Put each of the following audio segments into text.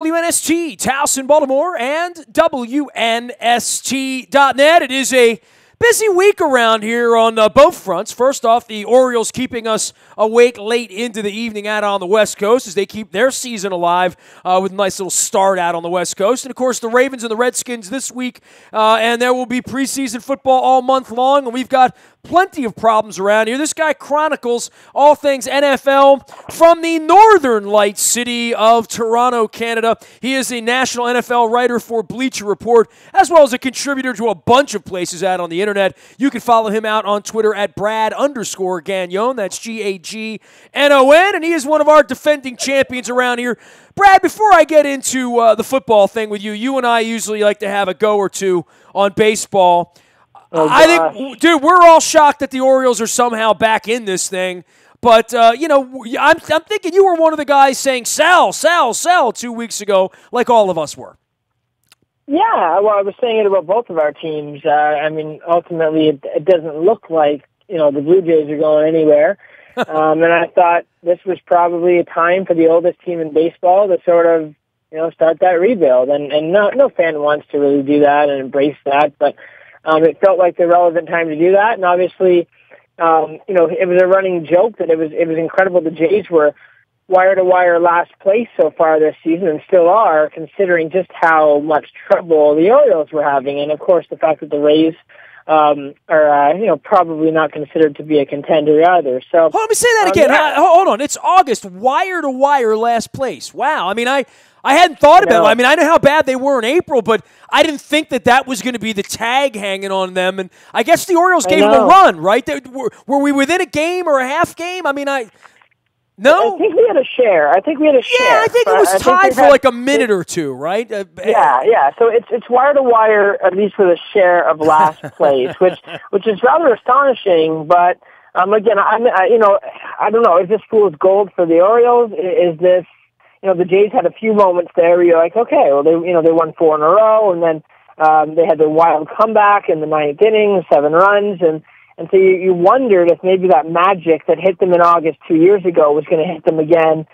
WNST, Towson, Baltimore, and WNST.net. It is a busy week around here on both fronts. First off, the Orioles keeping us awake late into the evening out on the West Coast as they keep their season alive with a nice little start out on the West Coast. And, of course, the Ravens and the Redskins this week, and there will be preseason football all month long, and we've got plenty of problems around here. This guy chronicles all things NFL from the northern light city of Toronto, Canada. He is a national NFL writer for Bleacher Report, as well as a contributor to a bunch of places out on the internet. You can follow him out on Twitter at Brad_Gagnon. That's Gagnon. And he is one of our defending champions around here. Brad, before I get into the football thing with you, you and I usually like to have a go or two on baseball. I think, dude, we're all shocked that the Orioles are somehow back in this thing. But, I'm thinking you were one of the guys saying, sell 2 weeks ago, like all of us were. Yeah, well, I was saying it about both of our teams. Ultimately, it doesn't look like, the Blue Jays are going anywhere. And I thought this was probably a time for the oldest team in baseball to sort of, start that rebuild. And no fan wants to really do that and embrace that, but it felt like the relevant time to do that, and obviously, it was a running joke that it was incredible. The Jays were wire-to-wire last place so far this season, and still are, considering just how much trouble the Orioles were having, and of course the fact that the Rays are probably not considered to be a contender either. So let me say that again. Hold on, it's August, wire-to-wire last place. Wow, I hadn't thought about it. I know how bad they were in April, but I didn't think that was going to be the tag hanging on them. And I guess the Orioles gave them a run, right? Were we within a game or a half game? No? I think we had a share. Yeah, I think it was tied for like a minute or two, right? Yeah. So it's wire to wire, at least for the share of last place, which is rather astonishing. But again, I don't know. Is this fool's gold for the Orioles? Is this? The Jays had a few moments there where you're like, okay, well, they won 4 in a row, and then they had the wild comeback in the 9th inning, 7 runs, and so you wondered if maybe that magic that hit them in August 2 years ago was going to hit them again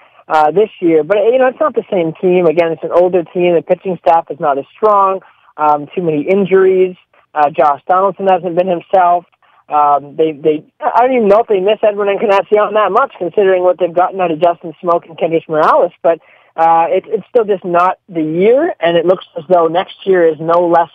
this year. But, it's not the same team. Again, it's an older team. The pitching staff is not as strong. Too many injuries. Josh Donaldson hasn't been himself. I don't even know if they miss Edwin Encarnacion that much, considering what they've gotten out of Justin Smoke and Kendrys Morales. But it's still just not the year, and it looks as though next year is no more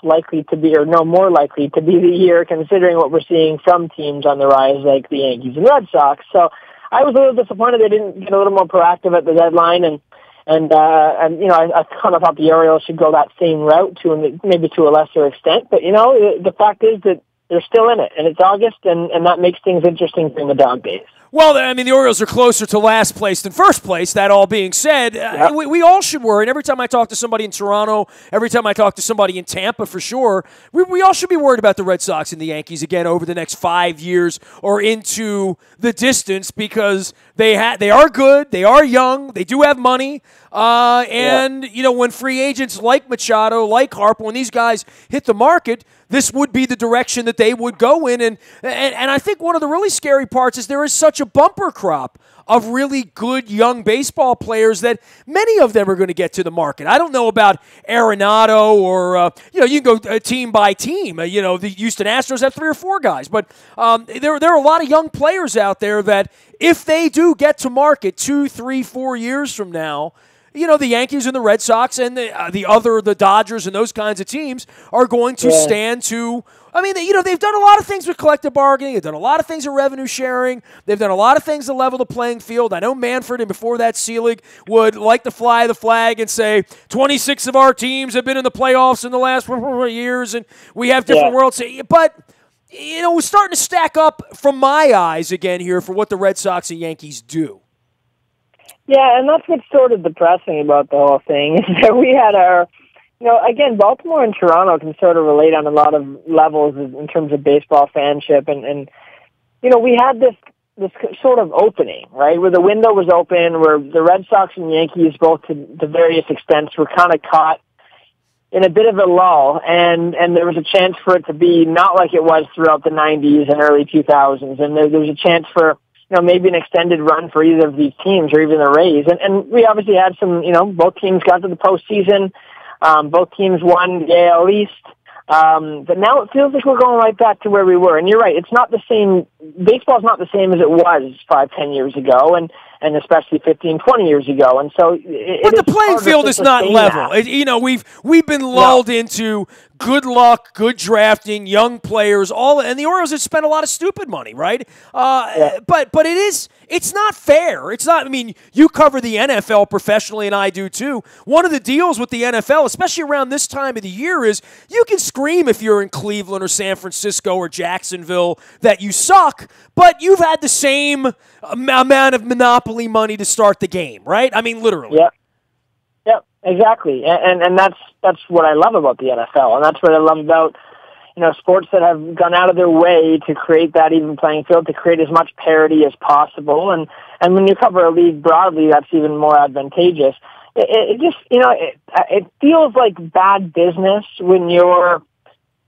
likely to be the year, considering what we're seeing from teams on the rise like the Yankees and Red Sox. So I was a little disappointed they didn't get a little more proactive at the deadline, and I kind of thought the Orioles should go that same route maybe to a lesser extent. But the fact is that they're still in it, and it's August, and that makes things interesting from the dog days. Well, the Orioles are closer to last place than first place. That all being said, we all should worry. And every time I talk to somebody in Toronto, every time I talk to somebody in Tampa for sure, we all should be worried about the Red Sox and the Yankees again over the next 5 years or into the distance, because they are good, they are young, they do have money. When free agents like Machado, like Harper, when these guys hit the market, this would be the direction that they would go in. And I think one of the really scary parts is there is such a bumper crop of really good young baseball players that many of them are going to get to the market. I don't know about Arenado or, you can go team by team. The Houston Astros have 3 or 4 guys. But there are a lot of young players out there that if they do get to market 2, 3, 4 years from now, the Yankees and the Red Sox and the Dodgers and those kinds of teams are going to stand to. They've done a lot of things with collective bargaining. They've done a lot of things with revenue sharing. They've done a lot of things to level the playing field. I know Manfred, and before that, Selig would like to fly the flag and say 26 of our teams have been in the playoffs in the last years, and we have different World Series. But we're starting to stack up, from my eyes, again here for what the Red Sox and Yankees do. Yeah, and that's what's sort of depressing about the whole thing, is that we had again, Baltimore and Toronto can sort of relate on a lot of levels in terms of baseball fanship, and we had this sort of opening, right, where the window was open, where the Red Sox and Yankees, both to various extents, were kind of caught in a bit of a lull, and there was a chance for it to be not like it was throughout the 90s and early 2000s, and there was a chance for maybe an extended run for either of these teams or even the Rays. And we obviously had some, both teams got to the postseason. Both teams won the AL East. But now it feels like we're going right back to where we were. And you're right, it's not the same. Baseball's not the same as it was 5-10 years ago, and especially 15-20 years ago. And so, but the playing field is not level. We've been lulled into good luck, good drafting, young players, and the Orioles have spent a lot of stupid money, right? But it's not fair. It's not. I mean, you cover the NFL professionally, and I do too. One of the deals with the NFL, especially around this time of the year, is you can scream if you're in Cleveland or San Francisco or Jacksonville that you suck, but you've had the same amount of monopoly money to start the game, right? I mean, literally. Yep, exactly. And that's what I love about the NFL, and that's what I love about sports that have gone out of their way to create that even playing field, to create as much parity as possible. And when you cover a league broadly, that's even more advantageous. It just, it feels like bad business when you're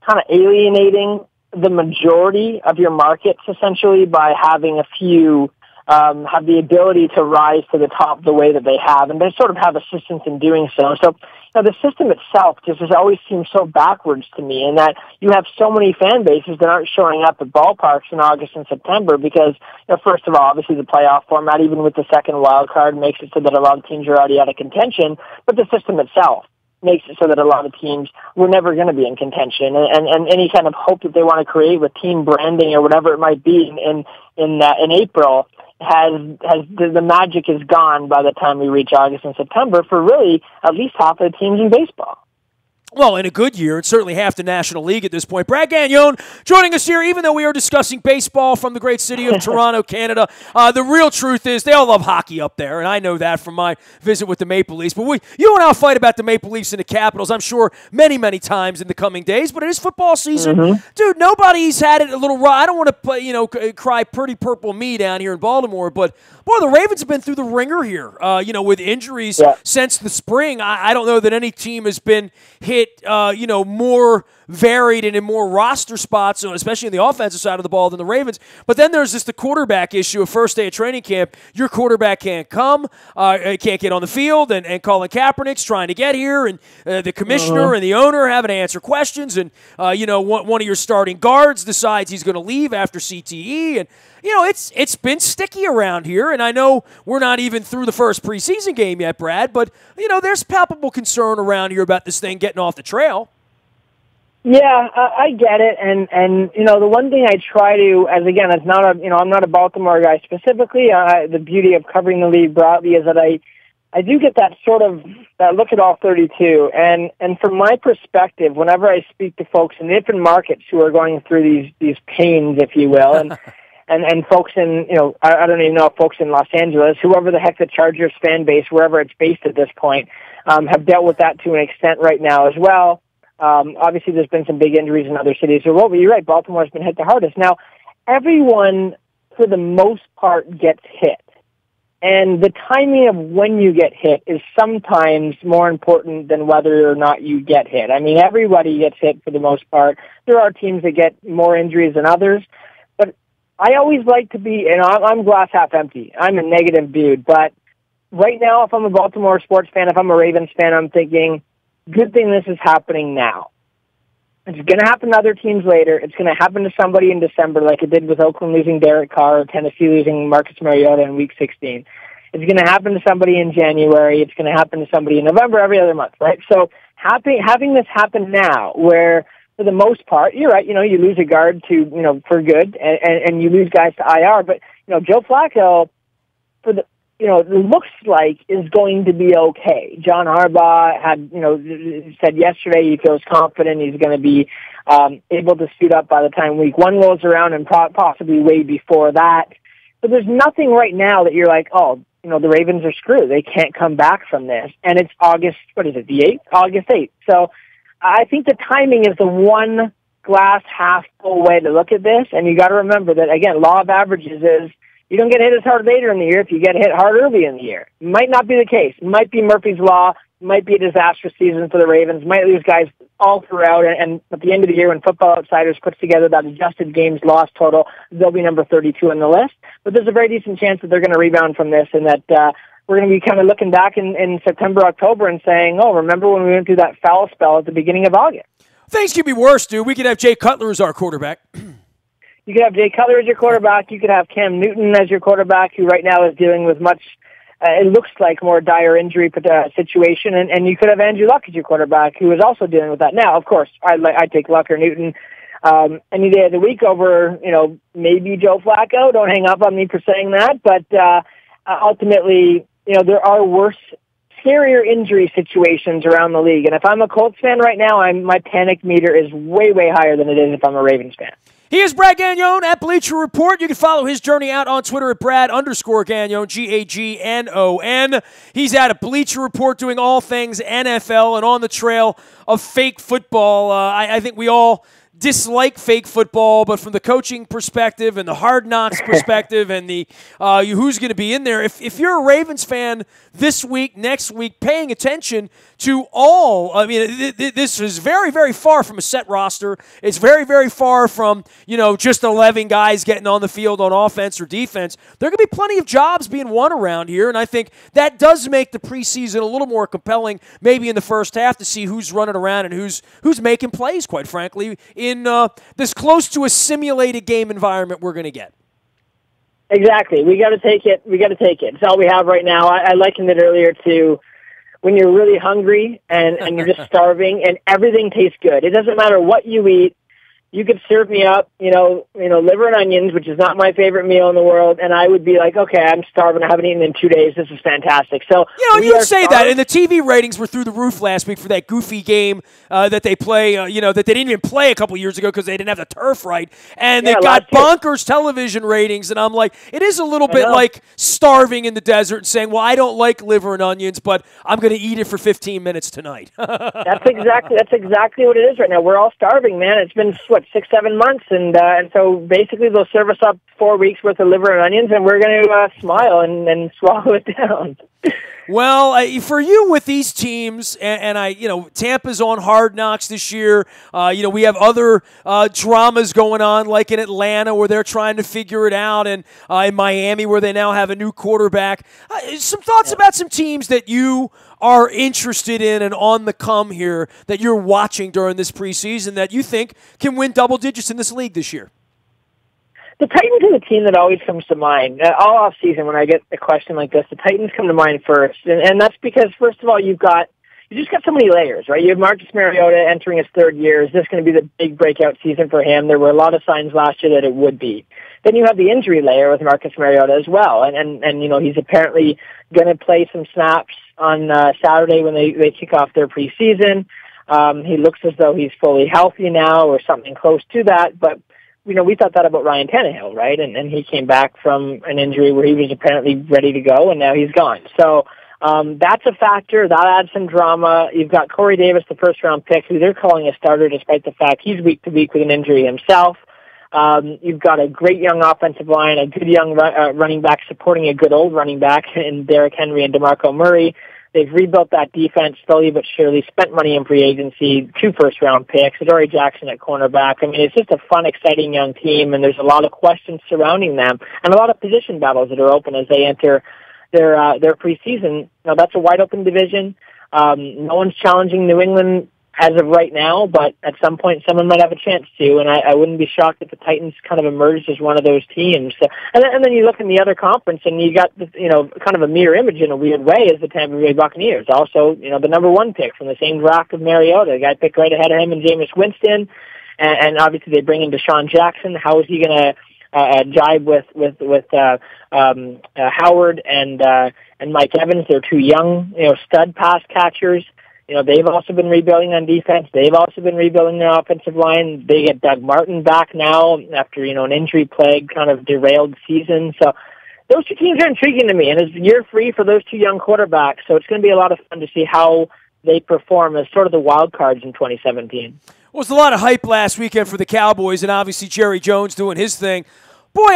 kind of alienating the majority of your markets, essentially, by having a few have the ability to rise to the top the way that they have, and they sort of have assistance in doing so. So, the system itself just has always seemed so backwards to me, in that you have so many fan bases that aren't showing up at ballparks in August and September because, first of all, obviously the playoff format, even with the second wild card, makes it so that a lot of teams are already out of contention, but the system itself makes it so that a lot of teams were never going to be in contention, and any kind of hope that they want to create with team branding or whatever it might be in April the magic is gone by the time we reach August and September for really at least half of the teams in baseball. Well, in a good year, it's certainly half the National League at this point. Brad Gagnon joining us here, even though we are discussing baseball from the great city of Toronto, Canada. The real truth is they all love hockey up there, and I know that from my visit with the Maple Leafs. But you and I will fight about the Maple Leafs and the Capitals, I'm sure, many, many times in the coming days. But it is football season. Mm-hmm. Dude, nobody's had it a little raw. I don't want to play, cry pretty purple me down here in Baltimore, but boy, the Ravens have been through the ringer here, with injuries since the spring. I don't know that any team has been hit, more varied and in more roster spots, especially in the offensive side of the ball, than the Ravens. But then there's just the quarterback issue of first day of training camp. Your quarterback can't come, can't get on the field, and Colin Kaepernick's trying to get here, and the commissioner and the owner having to answer questions, and one of your starting guards decides he's going to leave after CTE, and it's been sticky around here, and I know we're not even through the first preseason game yet, Brad, but there's palpable concern around here about this thing getting off the trail. Yeah, I get it, and the one thing I try to, as again, it's not I'm not a Baltimore guy specifically. The beauty of covering the league broadly is that I do get that sort of that look at all 32, and from my perspective, whenever I speak to folks in different markets who are going through these pains, if you will, and and folks in I don't even know if folks in Los Angeles, whoever the heck the Chargers fan base, wherever it's based at this point, have dealt with that to an extent right now as well. Obviously, there's been some big injuries in other cities. So, well, you're right, Baltimore's been hit the hardest. Now, everyone, for the most part, gets hit. And the timing of when you get hit is sometimes more important than whether or not you get hit. I mean, everybody gets hit for the most part. There are teams that get more injuries than others. But I always like to be, I'm glass half empty. I'm a negative dude. But right now, if I'm a Baltimore sports fan, if I'm a Ravens fan, I'm thinking, good thing this is happening now. It's going to happen to other teams later. It's going to happen to somebody in December like it did with Oakland losing Derek Carr or Tennessee losing Marcus Mariota in Week 16. It's going to happen to somebody in January. It's going to happen to somebody in November, every other month, right? So having this happen now where, for the most part, you're right, you lose a guard to, for good, and you lose guys to IR. But, Joe Flacco, it looks like is going to be okay. John Harbaugh had, said yesterday he feels confident he's going to be able to suit up by the time week 1 rolls around and possibly way before that. But there's nothing right now that you're like, oh, the Ravens are screwed. They can't come back from this. And it's August 8th? August 8th. So I think the timing is the one glass half full way to look at this. And you got to remember that, again, law of averages is, you don't get hit as hard later in the year if you get hit hard early in the year. Might not be the case. Might be Murphy's Law. Might be a disastrous season for the Ravens. Might lose guys all throughout, and at the end of the year when Football Outsiders puts together that adjusted games lost total, they'll be number 32 on the list. But there's a very decent chance that they're going to rebound from this, and that we're going to be kind of looking back in September, October, and saying, oh, remember when we went through that foul spell at the beginning of August? Things could be worse, dude. We could have Jay Cutler as our quarterback. You could have Jay Cutler as your quarterback. You could have Cam Newton as your quarterback, who right now is dealing with much, it looks like, more dire injury situation. And you could have Andrew Luck as your quarterback, who is also dealing with that. Now, of course, I'd take Luck or Newton any day of the week over, maybe Joe Flacco. Don't hang up on me for saying that. But ultimately, there are worse, scarier injury situations around the league. And if I'm a Colts fan right now, my panic meter is way, way higher than it is if I'm a Ravens fan. He is Brad Gagnon at Bleacher Report. You can follow his journey out on Twitter at Brad_Gagnon, Gagnon. He's out at Bleacher Report doing all things NFL and on the trail of fake football. I think we all dislike fake football, but from the coaching perspective and the hard knocks perspective and the who's going to be in there, if you're a Ravens fan this week, next week, paying attention to all, this is very, very far from a set roster. It's very, very far from, just 11 guys getting on the field on offense or defense. There are going to be plenty of jobs being won around here, and I think that does make the preseason a little more compelling, maybe in the first half, to see who's running around and who's making plays, quite frankly, in this close to a simulated game environment we're going to get. Exactly. We got to take it. It's all we have right now. I likened it earlier to when you're really hungry and you're just starving and everything tastes good. It doesn't matter what you eat. You could serve me up, liver and onions, which is not my favorite meal in the world, and I would be like, okay, I'm starving. I haven't eaten in 2 days. This is fantastic. So you say that, and the TV ratings were through the roof last week for that goofy game that they play, that they didn't even play a couple years ago because they didn't have the turf right, and they got bonkers television ratings, and I'm like, it is a little bit like starving in the desert and saying, well, I don't like liver and onions, but I'm going to eat it for 15 minutes tonight. That's exactly what it is right now. We're all starving, man. It's been 6-7 months, and so basically they'll serve us up 4 weeks worth of liver and onions, and we're going to smile and swallow it down. Well, for you with these teams, and Tampa's on Hard Knocks this year. We have other dramas going on, like in Atlanta where they're trying to figure it out, and in Miami where they now have a new quarterback. Some thoughts about some teams that you are interested in and on the come here that you're watching during this preseason that you think can win double digits in this league this year? The Titans are the team that always comes to mind. All off season when I get a question like this, the Titans come to mind first. And that's because, first of all, you just got so many layers, right? You have Marcus Mariota entering his third year. Is this going to be the big breakout season for him? There were a lot of signs last year that it would be. Then you have the injury layer with Marcus Mariota as well. And he's apparently going to play some snaps on Saturday when they kick off their preseason. He looks as though he's fully healthy now or something close to that. But, we thought that about Ryan Tannehill, right? And he came back from an injury where he was apparently ready to go, and now he's gone. So that's a factor. That adds some drama. You've got Corey Davis, the first-round pick, who they're calling a starter despite the fact he's week to week with an injury himself. You've got a great young offensive line, a good young running back supporting a good old running back in Derrick Henry and DeMarco Murray. They've rebuilt that defense slowly but surely, spent money in free agency, 2 first-round picks, Adoree Jackson at cornerback. I mean, it's just a fun, exciting young team, and there's a lot of questions surrounding them and a lot of position battles that are open as they enter their preseason. Now, that's a wide-open division. No one's challenging New England as of right now, but at some point someone might have a chance to, and I wouldn't be shocked if the Titans kind of emerged as one of those teams. So, and then you look in the other conference, and you got kind of a mirror image in a weird way as the Tampa Bay Buccaneers. Also, the number 1 pick from the same draft of Mariota, the guy picked right ahead of him, and Jameis Winston, and obviously they bring in Deshaun Jackson. How is he going to jibe with Howard and Mike Evans? They're 2 young, stud pass catchers. They've also been rebuilding on defense. They've also been rebuilding their offensive line. They get Doug Martin back now after, an injury-plagued kind of derailed season. So those 2 teams are intriguing to me, and it's year free for those 2 young quarterbacks. So it's going to be a lot of fun to see how they perform as sort of the wild cards in 2017. Well, it was a lot of hype last weekend for the Cowboys, and obviously Jerry Jones doing his thing. boy,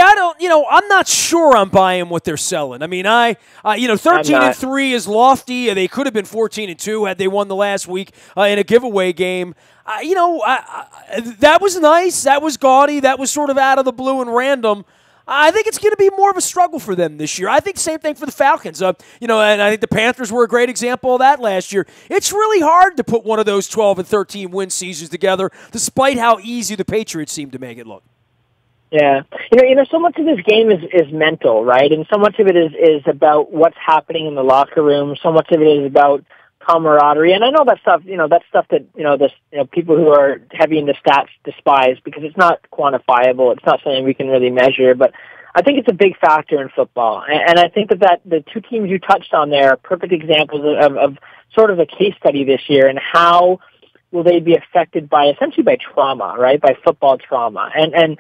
I'm not sure I'm buying what they're selling. I mean, 13-3 is lofty. They could have been 14-2 had they won the last week in a giveaway game. That was nice. That was gaudy. That was sort of out of the blue and random. I think it's going to be more of a struggle for them this year. I think the same thing for the Falcons. And I think the Panthers were a great example of that last year. It's really hard to put one of those 12 and 13 win seasons together, despite how easy the Patriots seem to make it look. Yeah. So much of this game is mental, right? And so much of it is about what's happening in the locker room. So much of it is about camaraderie. And I know that stuff, that people who are heavy into stats despise because it's not quantifiable. It's not something we can really measure, but I think it's a big factor in football. And I think that the two teams you touched on there are perfect examples of sort of a case study this year and how will they be affected by trauma, right? By football trauma. And in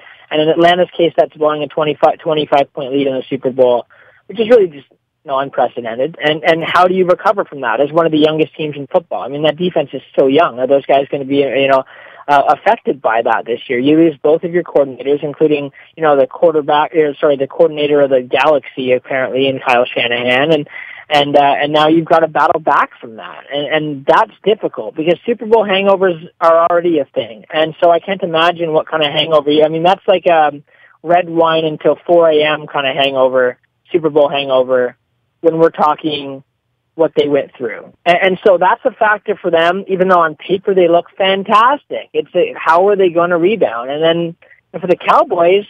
Atlanta's case, that's blowing a 25-point lead in the Super Bowl, which is really just unprecedented. And how do you recover from that as one of the youngest teams in football? I mean, that defense is so young. Are those guys going to be, affected by that this year? You lose both of your coordinators, including, the coordinator of the Galaxy, apparently, in Kyle Shanahan. And now you've got to battle back from that. And that's difficult because Super Bowl hangovers are already a thing. And so I can't imagine what kind of hangover. That's like a red wine until 4 a.m. kind of hangover, Super Bowl hangover, when we're talking what they went through. And so that's a factor for them, even though on paper they look fantastic. How are they going to rebound? And then for the Cowboys,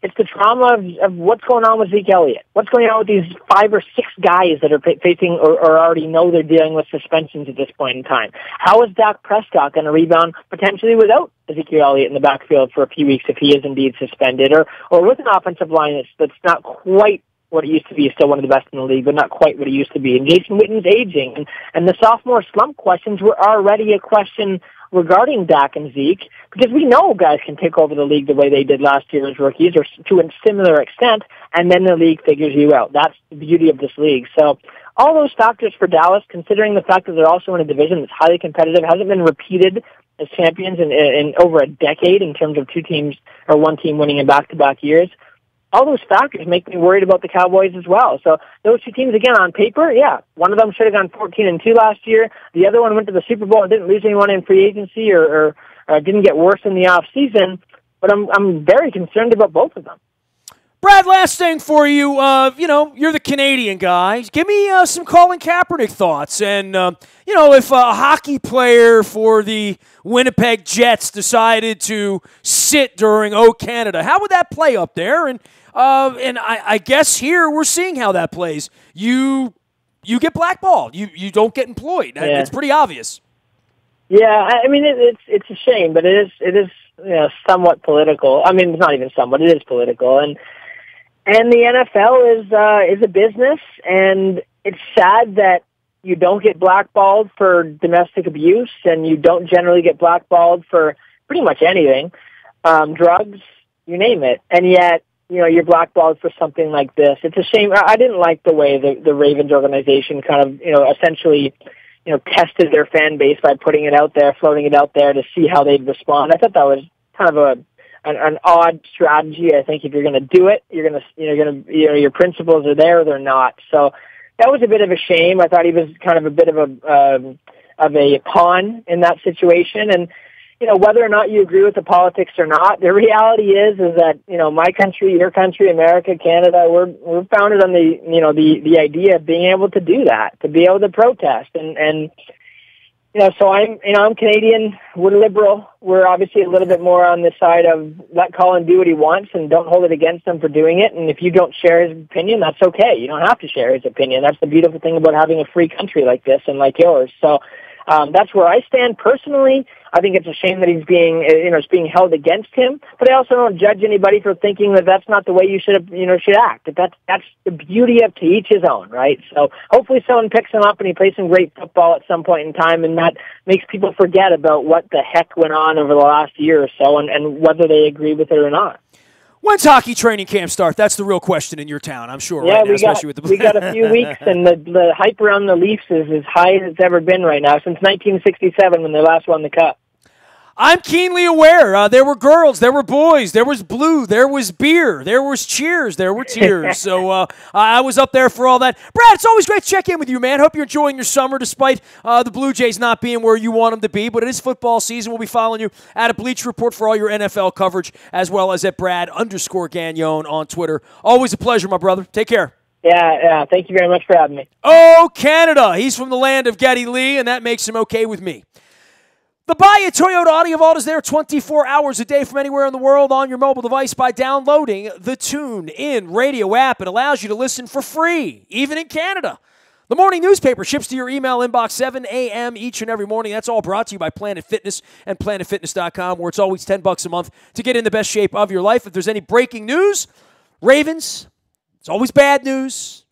it's the trauma of what's going on with Zeke Elliott. What's going on with these 5 or 6 guys that are facing or already know they're dealing with suspensions at this point in time? How is Dak Prescott going to rebound potentially without Ezekiel Elliott in the backfield for a few weeks if he is indeed suspended, or with an offensive line that's not quite what it used to be, still one of the best in the league, but not quite what it used to be. And Jason Witten's aging. And the sophomore slump questions were already a question regarding Dak and Zeke, because we know guys can take over the league the way they did last year as rookies, or to a similar extent, and then the league figures you out. That's the beauty of this league. So all those factors for Dallas, considering the fact that they're also in a division that's highly competitive, hasn't been repeated as champions in over a decade in terms of two teams or one team winning in back-to-back years. All those factors make me worried about the Cowboys as well. So those two teams, again, on paper, yeah, one of them should have gone 14-2 last year. The other one went to the Super Bowl and didn't lose anyone in free agency or didn't get worse in the off season. But I'm very concerned about both of them. Brad, last thing for you. You're the Canadian guy. Give me some Colin Kaepernick thoughts. And, if a hockey player for the Winnipeg Jets decided to sit during O Canada, how would that play up there? And I guess here we're seeing how that plays. You get blackballed. You don't get employed. Yeah. It's pretty obvious. Yeah, I mean, it's a shame, but it is somewhat political. I mean, it's not even somewhat. It is political. And the NFL is a business, and it's sad that you don't get blackballed for domestic abuse, and you don't generally get blackballed for pretty much anything, drugs, you name it. And yet, you're blackballed for something like this. It's a shame. I didn't like the way the Ravens organization kind of, essentially, tested their fan base by putting it out there, floating it out there to see how they'd respond. I thought that was kind of an odd strategy. I think if you're going to do it, your principles are there or they're not. So that was a bit of a shame. I thought he was kind of a bit of a pawn in that situation. And, whether or not you agree with the politics or not, the reality is that, my country, your country, America, Canada, we're founded on the idea of being able to do that, to be able to protest. And so I'm Canadian. We're liberal. We're obviously a little bit more on the side of let Colin do what he wants and don't hold it against him for doing it. And if you don't share his opinion, that's okay. You don't have to share his opinion. That's the beautiful thing about having a free country like this and like yours. So that's where I stand personally. I think it's a shame that he's being, it's being held against him. But I also don't judge anybody for thinking that that's not the way you should act. That's the beauty of to each his own, right? So hopefully someone picks him up and he plays some great football at some point in time, and that makes people forget about what the heck went on over the last year or so, and whether they agree with it or not. When's hockey training camp start? That's the real question in your town, I'm sure. Yeah, right now, especially with the we got a few weeks, and the hype around the Leafs is as high as it's ever been right now since 1967 when they last won the Cup. I'm keenly aware. There were girls, there were boys, there was blue, there was beer, there was cheers, there were tears. So I was up there for all that. Brad, it's always great to check in with you, man. Hope you're enjoying your summer despite the Blue Jays not being where you want them to be. But it is football season. We'll be following you at a Bleacher Report for all your NFL coverage, as well as at Brad_Gagnon on Twitter. Always a pleasure, my brother. Take care. Yeah. Thank you very much for having me. Oh, Canada. He's from the land of Geddy Lee, and that makes him okay with me. The Buy-It Toyota Audio Vault is there 24 hours a day from anywhere in the world on your mobile device by downloading the TuneIn Radio app. It allows you to listen for free, even in Canada. The morning newspaper ships to your email inbox 7 a.m. each and every morning. That's all brought to you by Planet Fitness and PlanetFitness.com, where it's always $10 a month to get in the best shape of your life. If there's any breaking news, Ravens, it's always bad news.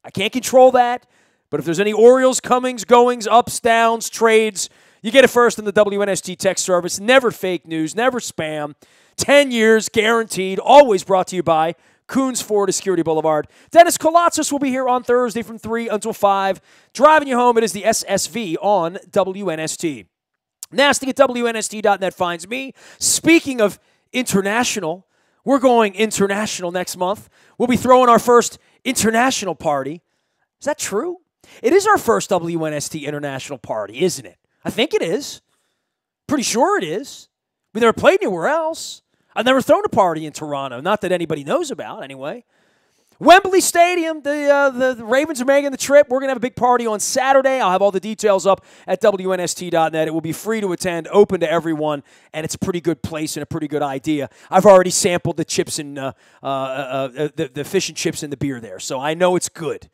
I can't control that. But if there's any Orioles, comings, goings, ups, downs, trades, you get it first in the WNST text service. Never fake news, never spam. 10 years guaranteed. Always brought to you by Coons Ford of Security Boulevard. Dennis Kolatzis will be here on Thursday from 3 until 5. Driving you home, it is the SSV on WNST. Nasty at WNST.net finds me. Speaking of international, we're going international next month. We'll be throwing our first international party. Is that true? It is our first WNST international party, isn't it? I think it is. Pretty sure it is. We never played anywhere else. I've never thrown a party in Toronto. Not that anybody knows about, anyway. Wembley Stadium, the Ravens are making the trip. We're going to have a big party on Saturday. I'll have all the details up at WNST.net. It will be free to attend, open to everyone, and it's a pretty good place and a pretty good idea. I've already sampled the chips and the fish and chips and the beer there, so I know it's good.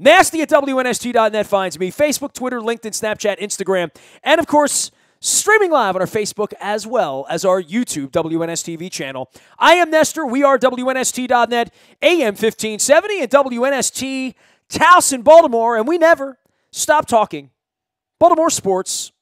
Nasty at WNST.net finds me. Facebook, Twitter, LinkedIn, Snapchat, Instagram, and, of course, streaming live on our Facebook as well as our YouTube WNSTV channel. I am Nestor. We are WNST.net, AM 1570, and WNST Towson, Baltimore, and we never stop talking Baltimore sports.